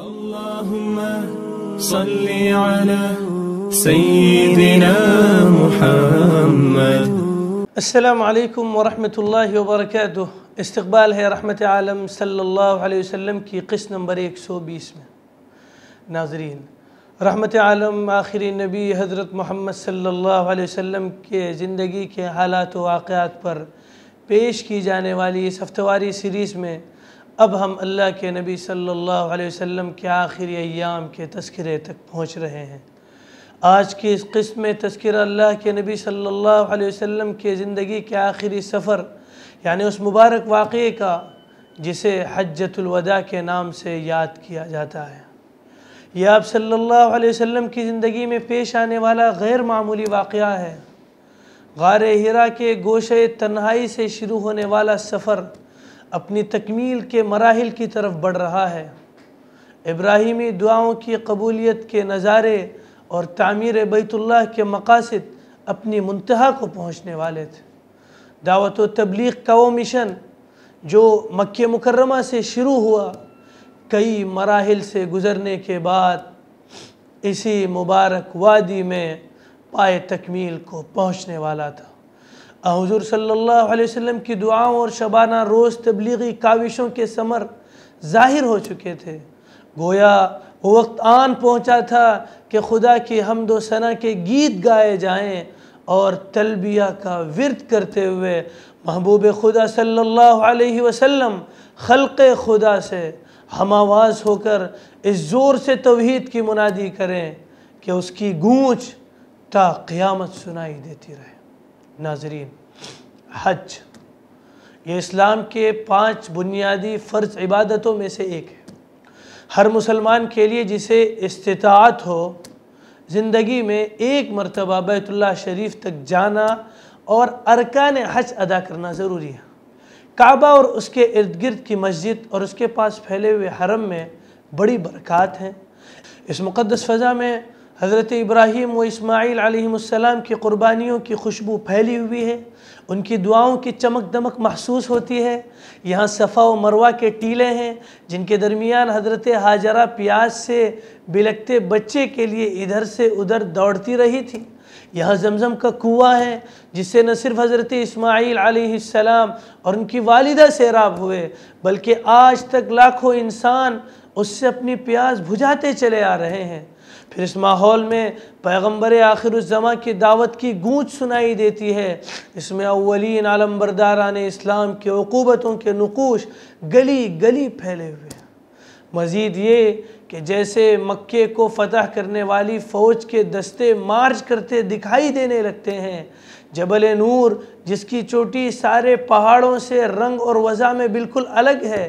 اللهم صل على سيدنا محمد. السلام علیکم ورحمۃ اللہ وبرکاتہ. استقبال ہے رحمت عالم صلی اللہ علیہ وسلم کی قسط نمبر 120 میں. ناظرین، رحمت عالم آخری نبی حضرت محمد صلی اللہ علیہ وسلم کے زندگی کے حالات و واقعات پر پیش کی جانے والی اس ہفتواری سیریز میں اب ہم اللہ کے نبی صلی اللہ علیہ وسلم کے آخری ایام کے تذکرے تک پہنچ رہے ہیں. آج کی اس قسط میں تذکرہ اللہ کے نبی صلی اللہ علیہ وسلم کے زندگی کے آخری سفر یعنی اس مبارک واقعے کا جسے حجۃ الوداع کے نام سے یاد کیا جاتا ہے. یہ آپ صلی اللہ علیہ وسلم کی زندگی میں پیش آنے والا غیر معمولی واقعہ ہے. غار حرا کے گوشے تنہائی سے شروع ہونے والا سفر اپنی تکمیل کے مراحل کی طرف بڑھ رہا ہے. ابراہیمی دعاؤں کی قبولیت کے نظارے اور تعمیر بیت اللہ کے مقاصد اپنی منتہا کو پہنچنے والے تھے. دعوت و تبلیغ کا وہ مشن جو مکہ مکرمہ سے شروع ہوا کئی مراحل سے گزرنے کے بعد اسی مبارک وادی میں پائے تکمیل کو پہنچنے والا تھا. حضور صلی اللہ علیہ وسلم کی دعاؤں اور شبانہ روز تبلیغی کاوشوں کے ثمر ظاہر ہو چکے تھے. گویا وہ وقت آن پہنچا تھا کہ خدا کی حمد و ثنا کے گیت گائے جائیں اور تلبیہ کا ورد کرتے ہوئے محبوب خدا صلی اللہ علیہ وسلم خلق خدا سے ہم آواز ہو کر اس زور سے توحید کی منادی کریں کہ اس کی گونج تا قیامت سنائی دیتی رہے. ناظرین، حج یہ اسلام کے 5 بنیادی فرض عبادتوں میں سے ایک ہے. ہر مسلمان کے لیے جسے استطاعت ہو زندگی میں ایک مرتبہ بیت اللہ شریف تک جانا اور ارکان حج ادا کرنا ضروری ہے. کعبہ اور اس کے ارد گرد کی مسجد اور اس کے پاس پھیلے ہوئے حرم میں بڑی برکات ہیں. اس مقدس فضا میں حضرت ابراہیم و اسماعیل علیہ السلام کی قربانیوں کی خوشبو پھیلی ہوئی ہے. ان کی دعاؤں کی چمک دمک محسوس ہوتی ہے. یہاں صفا و مروہ کے ٹیلے ہیں جن کے درمیان حضرت ہاجرہ پیاس سے بلکتے بچے کے لیے ادھر سے ادھر دوڑتی رہی تھی. یہاں زمزم کا کنواں ہے جس سے نہ صرف حضرت اسماعیل علیہ السلام اور ان کی والدہ سیراب ہوئے بلکہ آج تک لاکھوں انسان اس سے اپنی پیاس بجھاتے چلے آ رہے ہیں. پھر اس ماحول میں پیغمبر آخر الزماں کی دعوت کی گونج سنائی دیتی ہے. اس میں اولین عالم برداران اسلام کے عقوبتوں کے نقوش گلی گلی پھیلے ہوئے ہیں. مزید یہ کہ جیسے مکے کو فتح کرنے والی فوج کے دستے مارچ کرتے دکھائی دینے لگتے ہیں. جبل نور جس کی چوٹی سارے پہاڑوں سے رنگ اور وضع میں بالکل الگ ہے،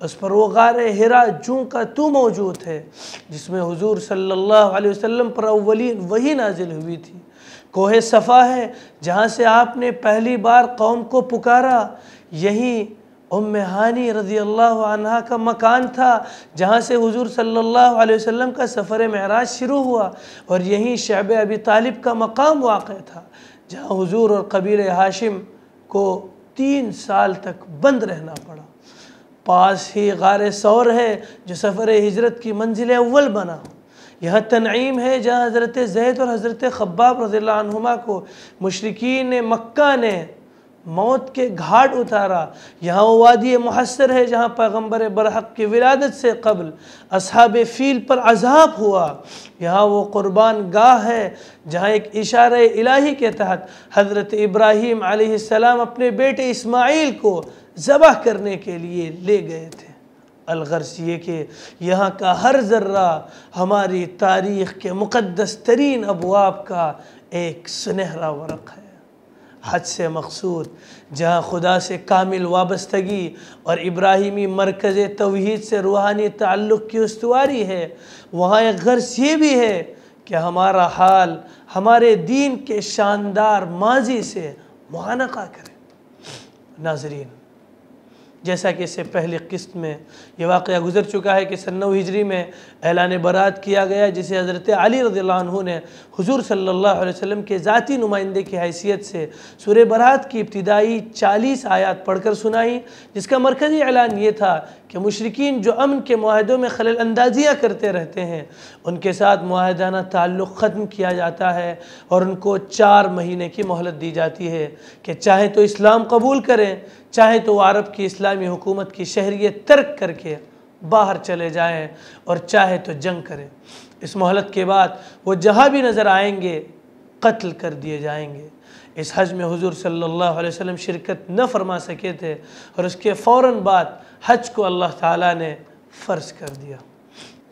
اس پر وہ غار حرا جوں کا تو موجود ہے جس میں حضور صلی اللہ علیہ وسلم پر اولین وحی نازل ہوئی تھی. کوہ صفا ہے جہاں سے آپ نے پہلی بار قوم کو پکارا. یہی ام ہانی رضی اللہ عنہا کا مکان تھا جہاں سے حضور صلی اللہ علیہ وسلم کا سفر معراج شروع ہوا، اور یہی شعب ابی طالب کا مقام واقع تھا جہاں حضور اور قبیل ہاشم کو 3 سال تک بند رہنا پڑا. پاس ہی غار ثور ہے جو سفر ہجرت کی منزل اول بنا. یہاں تنعیم ہے جہاں حضرت زید اور حضرت خباب رضی اللہ عنہما کو مشرکین مکہ نے موت کے گھاٹ اتارا. یہاں وہ وادی محصر ہے جہاں پیغمبر برحق کی ولادت سے قبل اصحاب فیل پر عذاب ہوا. یہاں وہ قربان گاہ ہے جہاں ایک اشارہ الہی کے تحت حضرت ابراہیم علیہ السلام اپنے بیٹے اسماعیل کو ذبح کرنے کے لیے لے گئے تھے. الغرض یہ کہ یہاں کا ہر ذرہ ہماری تاریخ کے مقدس ترین ابواب کا ایک سنہرا ورق ہے. حج سے مقصود جہاں خدا سے کامل وابستگی اور ابراہیمی مرکز توحید سے روحانی تعلق کی استواری ہے، وہاں ایک غرض یہ بھی ہے کہ ہمارا حال ہمارے دین کے شاندار ماضی سے معانقہ کرے. ناظرین، جیسا کہ اس سے پہلی قسط میں یہ واقعہ گزر چکا ہے کہ سن 9 ہجری میں اعلان برات کیا گیا جسے حضرت علی رضی اللہ عنہ نے حضور صلی اللہ علیہ وسلم کے ذاتی نمائندے کی حیثیت سے سورہ برات کی ابتدائی 40 آیات پڑھ کر سنائی، جس کا مرکزی اعلان یہ تھا کہ مشرکین جو امن کے معاہدوں میں خلل اندازیاں کرتے رہتے ہیں ان کے ساتھ معاہدانہ تعلق ختم کیا جاتا ہے اور ان کو 4 مہینے کی مہلت دی جاتی ہے کہ چاہے تو اسلام قبول کریں، چاہے تو وہ عرب کی اسلامی حکومت کی شہریت ترک کر کے باہر چلے جائیں، اور چاہے تو جنگ کریں۔ اس مہلت کے بعد وہ جہاں بھی نظر آئیں گے قتل کر دیے جائیں گے۔ اس حج میں حضور صلی اللہ علیہ وسلم شرکت نہ فرما سکے تھے، اور اس کے فوراً بعد حج کو اللہ تعالیٰ نے فرض کر دیا۔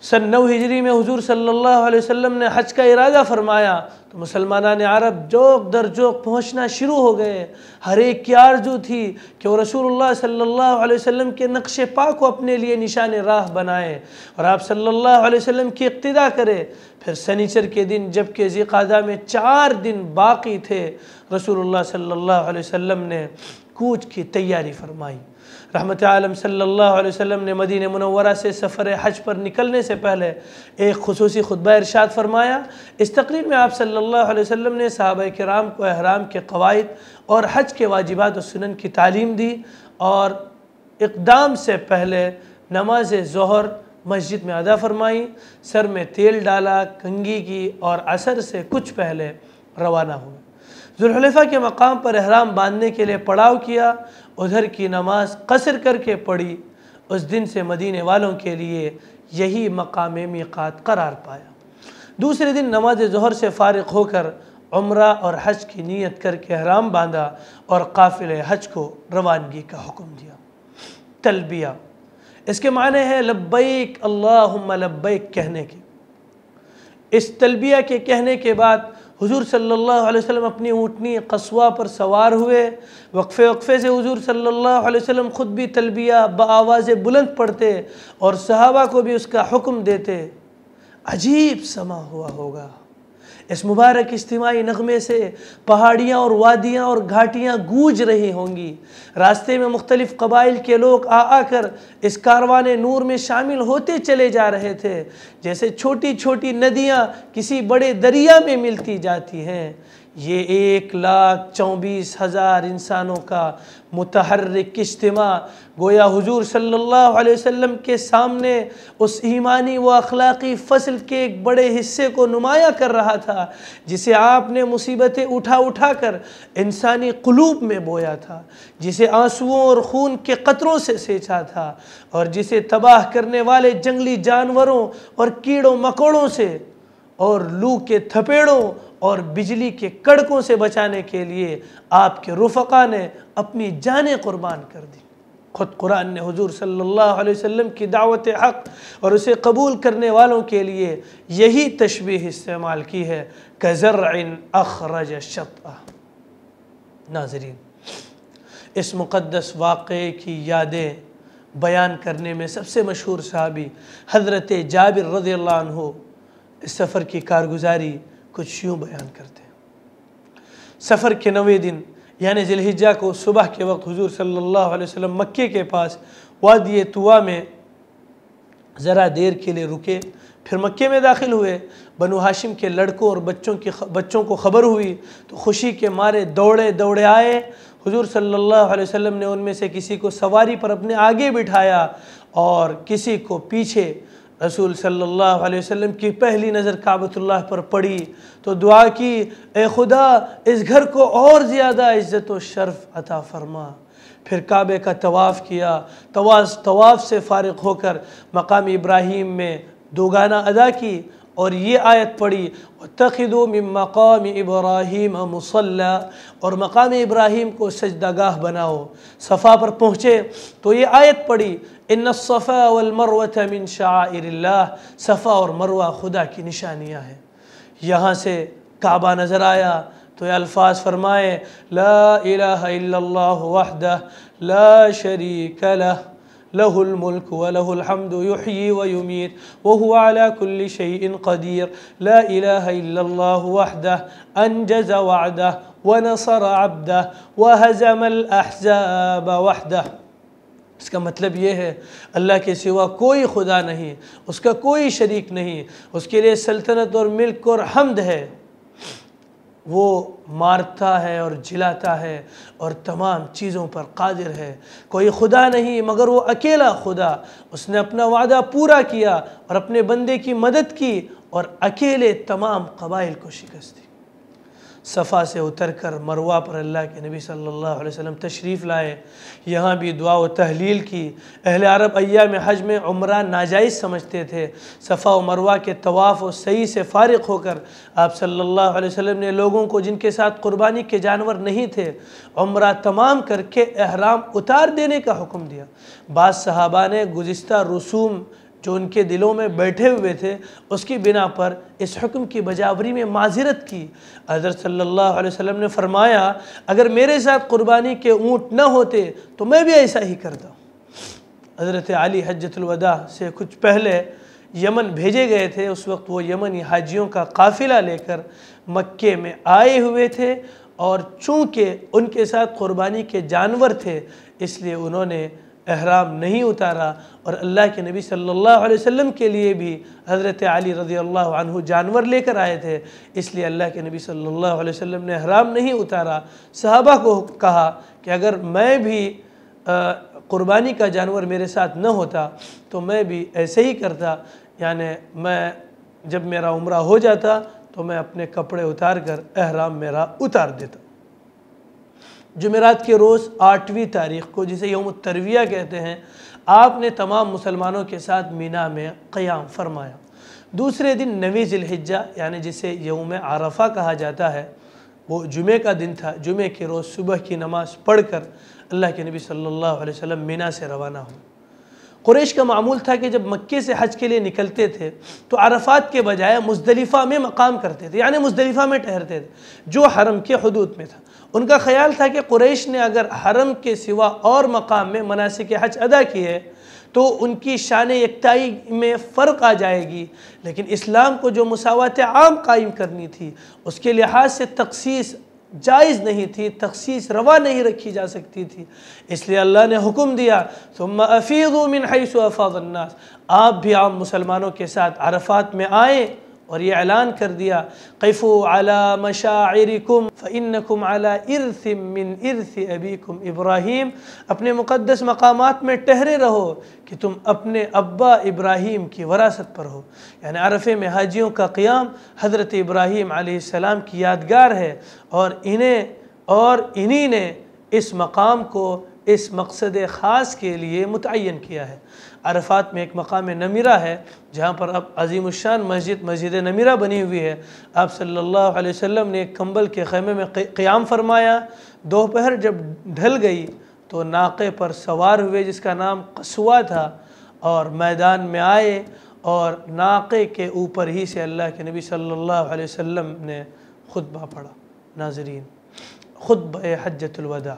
سن 9 ہجری میں حضور صلی اللہ علیہ وسلم نے حج کا ارادہ فرمایا تو مسلمانان عرب جوق در جوق پہنچنا شروع ہو گئے۔ ہر ایک کی آرزو تھی کہ وہ رسول اللہ صلی اللہ علیہ وسلم کے نقش پا کو اپنے لیے نشان راہ بنائے اور آپ صلی اللہ علیہ وسلم کی اقتداء کرے۔ پھر سنیچر کے دن جبکہ ذی قعدہ میں 4 دن باقی تھے، رسول اللہ صلی اللہ علیہ وسلم نے کوچ کی تیاری فرمائی۔ رحمت عالم صلی اللہ علیہ وسلم نے مدینہ منورہ سے سفر حج پر نکلنے سے پہلے ایک خصوصی خطبہ ارشاد فرمایا۔ اس تقریر میں آپ صلی اللہ علیہ وسلم نے صحابہ کرام کو احرام کے قواعد اور حج کے واجبات و سنن کی تعلیم دی، اور اقدام سے پہلے نماز ظہر مسجد میں ادا فرمائی، سر میں تیل ڈالا، کنگھی کی، اور عصر سے کچھ پہلے روانہ ہوئے۔ ذوالحلیفہ کے مقام پر احرام باندھنے کے لیے پڑاؤ کیا، ادھر کی نماز قصر کر کے پڑھی۔ اس دن سے مدینے والوں کے لیے یہی مقام میقات قرار پایا۔ دوسرے دن نماز ظہر سے فارغ ہو کر عمرہ اور حج کی نیت کر کے احرام باندھا اور قافلہ حج کو روانگی کا حکم دیا۔ تلبیہ، اس کے معنی ہے لبیک اللہم لبیک کہنے کے۔ اس تلبیہ کے کہنے کے بعد حضور صلی اللہ علیہ وسلم اپنی اونٹنی قصوہ پر سوار ہوئے۔ وقفے سے حضور صلی اللہ علیہ وسلم خود بھی تلبیہ بآواز بلند پڑھتے اور صحابہ کو بھی اس کا حکم دیتے۔ عجیب سما ہوا ہوگا۔ اس مبارک اجتماعی نغمے سے پہاڑیاں اور وادیاں اور گھاٹیاں گونج رہی ہوں گی۔ راستے میں مختلف قبائل کے لوگ آ کر اس کاروان نور میں شامل ہوتے چلے جا رہے تھے، جیسے چھوٹی چھوٹی ندیاں کسی بڑے دریا میں ملتی جاتی ہیں۔ یہ 1,24,000 انسانوں کا متحرک اجتماع گویا حضور صلی اللہ علیہ وسلم کے سامنے اس ایمانی و اخلاقی فصل کے ایک بڑے حصے کو نمایاں کر رہا تھا، جسے آپ نے مصیبتیں اٹھا کر انسانی قلوب میں بویا تھا، جسے آنسوؤں اور خون کے قطروں سے سینچا تھا، اور جسے تباہ کرنے والے جنگلی جانوروں اور کیڑوں مکوڑوں سے اور لو کے تھپیڑوں اور بجلی کے کڑکوں سے بچانے کے لیے آپ کے رفقا نے اپنی جانیں قربان کر دی۔ خود قرآن نے حضور صلی اللہ علیہ وسلم کی دعوت حق اور اسے قبول کرنے والوں کے لیے یہی تشبیہ استعمال کی ہے، کزرع اخرج شطأہ۔ ناظرین، اس مقدس واقعے کی یادیں بیان کرنے میں سب سے مشہور صحابی حضرت جابر رضی اللہ عنہ اس سفر کی کارگزاری کچھ یوں بیان کرتے ہیں۔ سفر کے 9ویں دن یعنی ذی الحجہ کو صبح کے وقت حضور صلی اللہ علیہ وسلم مکے کے پاس وادی طویٰ میں ذرا دیر کے لیے رکے، پھر مکے میں داخل ہوئے۔ بنو ہاشم کے لڑکوں اور بچوں کو خبر ہوئی تو خوشی کے مارے دوڑے آئے۔ حضور صلی اللہ علیہ وسلم نے ان میں سے کسی کو سواری پر اپنے آگے بٹھایا اور کسی کو پیچھے۔ رسول صلی اللہ علیہ وسلم کی پہلی نظر کعبۃ اللہ پر پڑی تو دعا کی، اے خدا اس گھر کو اور زیادہ عزت و شرف عطا فرما۔ پھر کعبے کا طواف کیا۔ طواف سے فارغ ہو کر مقام ابراہیم میں دوگانہ ادا کی اور یہ آیت پڑھی، وَاتَّخِذُوا مِن مَّقَامِ إِبْرَاهِيمَ مُصَلًّى، اور مقام ابراہیم کو سجدہ گاہ بناؤ۔ صفا پر پہنچے تو یہ آیت پڑھی، ان الصفا والمروة من شعائر اللہ، صفا اور مروہ خدا کی نشانیاں ہیں۔ یہاں سے کعبہ نظر آیا تو یہ الفاظ فرمائے، لا الہ الا اللہ وحدہ لا شریک لہ لہ الملک ولہ الحمد یحیی ویمیت وہو علی کل شیء قدیر، لا الہ الا اللہ وحدہ انجز وعدہ ونصر عبدہ وہزم الاحزاب وحدہ۔ اس کا مطلب یہ ہے اللہ کے سوا کوئی خدا نہیں، اس کا کوئی شریک نہیں، اس کے لیے سلطنت اور ملک اور حمد ہے۔ وہ مارتا ہے اور جلاتا ہے اور تمام چیزوں پر قادر ہے، کوئی خدا نہیں مگر وہ اکیلا خدا۔ اس نے اپنا وعدہ پورا کیا اور اپنے بندے کی مدد کی اور اکیلے تمام قبائل کو شکست دی۔ صفا سے اتر کر مروہ پر اللہ کے نبی صلی اللہ علیہ وسلم تشریف لائے، یہاں بھی دعا و تحلیل کی۔ اہل عرب ایام حج میں عمرہ ناجائز سمجھتے تھے۔ صفا و مروہ کے طواف و سعی سے فارغ ہو کر آپ صلی اللہ علیہ وسلم نے لوگوں کو جن کے ساتھ قربانی کے جانور نہیں تھے عمرہ تمام کر کے احرام اتار دینے کا حکم دیا۔ بعض صحابہ نے گزشتہ رسوم جو ان کے دلوں میں بیٹھے ہوئے تھے اس کی بنا پر اس حکم کی بجاوری میں معذرت کی۔ حضرت صلی اللہ علیہ وسلم نے فرمایا اگر میرے ساتھ قربانی کے اونٹ نہ ہوتے تو میں بھی ایسا ہی کرتا۔ حضرت علی حجۃ الوداع سے کچھ پہلے یمن بھیجے گئے تھے، اس وقت وہ یمنی حاجیوں کا قافلہ لے کر مکے میں آئے ہوئے تھے، اور چونکہ ان کے ساتھ قربانی کے جانور تھے اس لیے انہوں نے احرام نہیں اتارا، اور اللہ کے نبی صلی اللہ علیہ وسلم کے لیے بھی حضرت علی رضی اللہ عنہ جانور لے کر آئے تھے، اس لیے اللہ کے نبی صلی اللہ علیہ وسلم نے احرام نہیں اتارا۔ صحابہ کو کہا کہ اگر میں بھی قربانی کا جانور میرے ساتھ نہ ہوتا تو میں بھی ایسے ہی کرتا، یعنی میں جب میرا عمرہ ہو جاتا تو میں اپنے کپڑے اتار کر احرام میرا اتار دیتا۔ جمعرات کے روز 8ویں تاریخ کو جسے یوم الترویہ کہتے ہیں، آپ نے تمام مسلمانوں کے ساتھ مینا میں قیام فرمایا۔ دوسرے دن 9 ذی الحجہ یعنی جسے یوم عرفہ کہا جاتا ہے، وہ جمعے کا دن تھا۔ جمعے کے روز صبح کی نماز پڑھ کر اللہ کے نبی صلی اللہ علیہ وسلم مینا سے روانہ ہوئے۔ قریش کا معمول تھا کہ جب مکے سے حج کے لیے نکلتے تھے تو عرفات کے بجائے مزدلفہ میں مقام کرتے تھے، یعنی مزدلفہ میں ٹھہرتے تھے جو حرم کے حدود میں تھا۔ ان کا خیال تھا کہ قریش نے اگر حرم کے سوا اور مقام میں مناسک حج ادا کیے تو ان کی شان یکتائی میں فرق آ جائے گی، لیکن اسلام کو جو مساوات عام قائم کرنی تھی اس کے لحاظ سے تخصیص جائز نہیں تھی، تخصیص روا نہیں رکھی جا سکتی تھی، اس لیے اللہ نے حکم دیا ثم افیضوا من حیث افاض الناس، آپ بھی عام مسلمانوں کے ساتھ عرفات میں آئیں، اور یہ اعلان کر دیا قفوا علی مشاعرکم فانکم علی ارث من ارث ابیکم ابراہیم، اپنے مقدس مقامات میں ٹہرے رہو کہ تم اپنے ابا ابراہیم کی وراثت پر ہو۔ یعنی عرفے میں حاجیوں کا قیام حضرت ابراہیم علیہ السلام کی یادگار ہے، اور انہی نے اس مقام کو اس مقصد خاص کے لیے متعین کیا ہے۔ عرفات میں ایک مقام نمیرہ ہے جہاں پر اب عظیم الشان مسجد نمیرہ بنی ہوئی ہے۔ آپ صلی اللہ علیہ وسلم نے ایک کمبل کے خیمے میں قیام فرمایا۔ دوپہر جب ڈھل گئی تو ناقے پر سوار ہوئے جس کا نام قصوہ تھا، اور میدان میں آئے، اور ناقے کے اوپر ہی سے اللہ کے نبی صلی اللہ علیہ وسلم نے خطبہ پڑھا۔ ناظرین، خطبہ حجۃ الوداع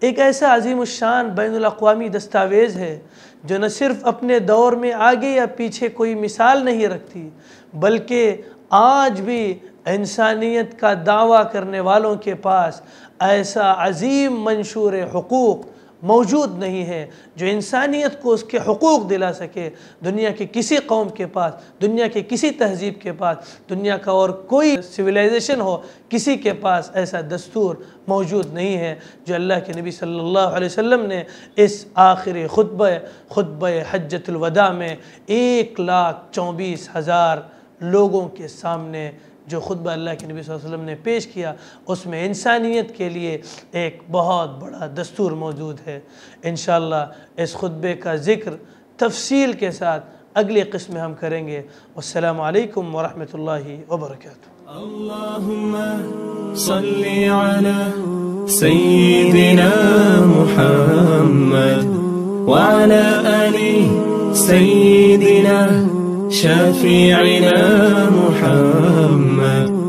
ایک ایسا عظیم الشان بین الاقوامی دستاویز ہے جو نہ صرف اپنے دور میں آگے یا پیچھے کوئی مثال نہیں رکھتی، بلکہ آج بھی انسانیت کا دعویٰ کرنے والوں کے پاس ایسا عظیم منشور حقوق موجود نہیں ہے جو انسانیت کو اس کے حقوق دلا سکے۔ دنیا کے کسی قوم کے پاس، دنیا کے کسی تہذیب کے پاس، دنیا کا اور کوئی سویلائزیشن ہو، کسی کے پاس ایسا دستور موجود نہیں ہے جو اللہ کے نبی صلی اللہ علیہ وسلم نے اس آخری خطبہ حجۃ الوداع میں 1,24,000 لوگوں کے سامنے جو خطبہ اللہ کے نبی صلی اللہ علیہ وسلم نے پیش کیا، اس میں انسانیت کے لیے ایک بہت بڑا دستور موجود ہے۔ انشاءاللہ اس خطبے کا ذکر تفصیل کے ساتھ اگلی قسم میں ہم کریں گے۔ والسلام علیکم ورحمۃ اللہ وبرکاتہ۔ اللهم صل على سيدنا محمد وعلى آل سيدنا شفيعنا محمد